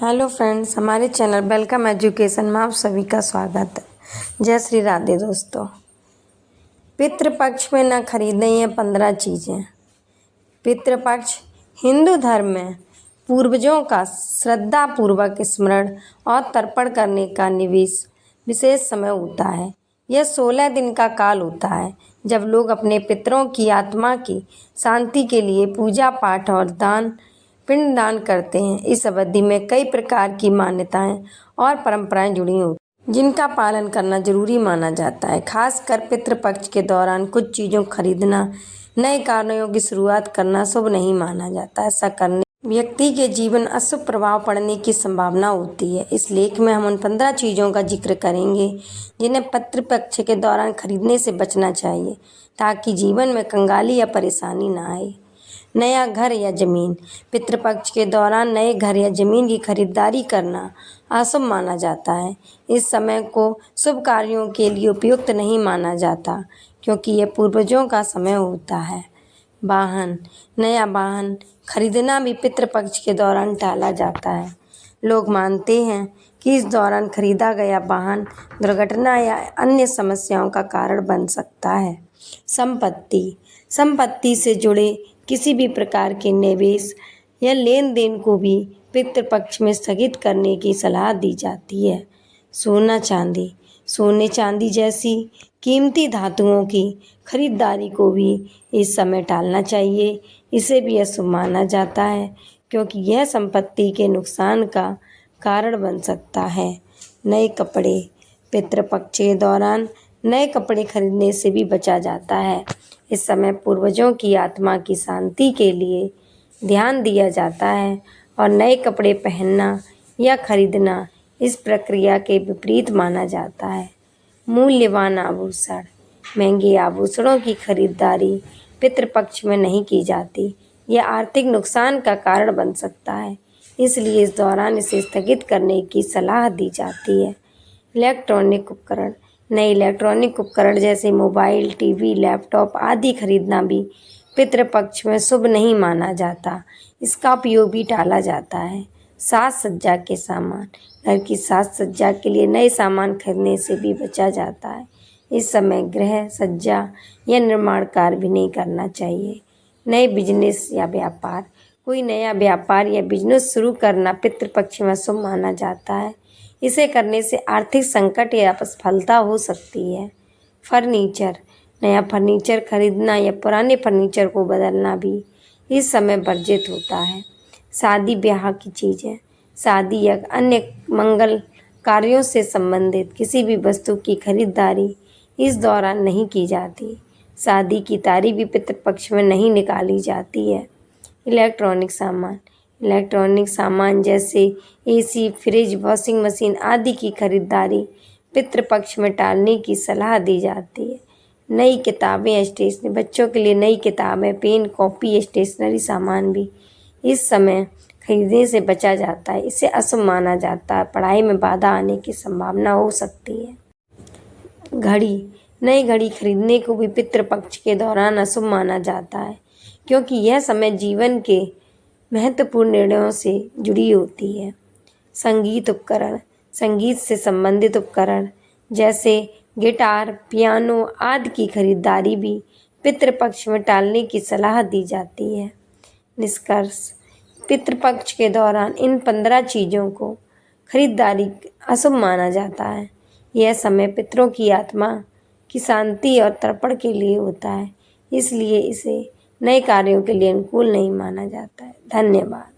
Hello friends, हमारे channel welcome education में आप सभी का स्वागत है। जय श्री राधे दोस्तों। पितृपक्ष में न खरीदें ये 15 चीज़ें। पितृपक्ष हिंदू धर्म में पूर्वजों का श्रद्धापूर्वक स्मरण और तर्पण करने का विशेष समय होता है। यह 16 दिन का काल होता है जब लोग अपने पितरों की आत्मा की शांति के लिए पूजा पाठ और पिंडदान करते हैं। इस अवधि में कई प्रकार की मान्यताएं और परंपराएं जुड़ी होती जिनका पालन करना जरूरी माना जाता है। खासकर पितृपक्ष के दौरान कुछ चीज़ों खरीदना, नए कार्यों की शुरुआत करना शुभ नहीं माना जाता। ऐसा करने व्यक्ति के जीवन अशुभ प्रभाव पड़ने की संभावना होती है। इस लेख में हम उन 15 चीज़ों का जिक्र करेंगे जिन्हें पितृपक्ष के दौरान खरीदने से बचना चाहिए ताकि जीवन में कंगाली या परेशानी न आए। नया घर या ज़मीन। पितृपक्ष के दौरान नए घर या ज़मीन की खरीदारी करना अशुभ माना जाता है। इस समय को शुभ कार्यों के लिए उपयुक्त नहीं माना जाता क्योंकि यह पूर्वजों का समय होता है। वाहन। नया वाहन खरीदना भी पितृपक्ष के दौरान टाला जाता है। लोग मानते हैं कि इस दौरान खरीदा गया वाहन दुर्घटना या अन्य समस्याओं का कारण बन सकता है। संपत्ति से जुड़े किसी भी प्रकार के निवेश या लेन देन को भी पितृपक्ष में स्थगित करने की सलाह दी जाती है। सोने चांदी जैसी कीमती धातुओं की खरीदारी को भी इस समय टालना चाहिए। इसे भी अशुभ माना जाता है क्योंकि यह संपत्ति के नुकसान का कारण बन सकता है। नए कपड़े। पितृपक्ष के दौरान नए कपड़े खरीदने से भी बचा जाता है। इस समय पूर्वजों की आत्मा की शांति के लिए ध्यान दिया जाता है और नए कपड़े पहनना या खरीदना इस प्रक्रिया के विपरीत माना जाता है। मूल्यवान आभूषण। महंगे आभूषणों की खरीदारी पितृपक्ष में नहीं की जाती। यह आर्थिक नुकसान का कारण बन सकता है, इसलिए इस दौरान इसे स्थगित करने की सलाह दी जाती है। इलेक्ट्रॉनिक उपकरण। नए इलेक्ट्रॉनिक उपकरण जैसे मोबाइल, टीवी, लैपटॉप आदि खरीदना भी पितृपक्ष में शुभ नहीं माना जाता। इसका उपयोग भी टाला जाता है। साज सज्जा के सामान। घर की साज सज्जा के लिए नए सामान खरीदने से भी बचा जाता है। इस समय गृह सज्जा या निर्माण कार्य भी नहीं करना चाहिए। नए बिजनेस या व्यापार। कोई नया व्यापार या बिजनेस शुरू करना पितृपक्ष में शुभ माना जाता है। इसे करने से आर्थिक संकट या असफलता हो सकती है। फर्नीचर। नया फर्नीचर खरीदना या पुराने फर्नीचर को बदलना भी इस समय वर्जित होता है। शादी ब्याह की चीज़ें। शादी या अन्य मंगल कार्यों से संबंधित किसी भी वस्तु की खरीदारी इस दौरान नहीं की जाती। शादी की तारीख भी पितृपक्ष में नहीं निकाली जाती है। इलेक्ट्रॉनिक सामान जैसे एसी, फ्रिज, वॉशिंग मशीन आदि की खरीदारी पितृपक्ष में टालने की सलाह दी जाती है। नई किताबें या स्टेशनरी। बच्चों के लिए नई किताबें, पेन, कॉपी, स्टेशनरी सामान भी इस समय खरीदने से बचा जाता है। इसे अशुभ माना जाता है। पढ़ाई में बाधा आने की संभावना हो सकती है। घड़ी। नई घड़ी खरीदने को भी पितृपक्ष के दौरान अशुभ माना जाता है क्योंकि यह समय जीवन के महत्वपूर्ण निर्णयों से जुड़ी होती है। संगीत उपकरण। संगीत से संबंधित उपकरण जैसे गिटार, पियानो आदि की खरीदारी भी पितृपक्ष में टालने की सलाह दी जाती है। निष्कर्ष। पितृपक्ष के दौरान इन 15 चीज़ों को खरीदारी अशुभ माना जाता है। यह समय पितरों की आत्मा की शांति और तर्पण के लिए होता है, इसलिए इसे नए कार्यों के लिए अनुकूल नहीं माना जाता है। धन्यवाद।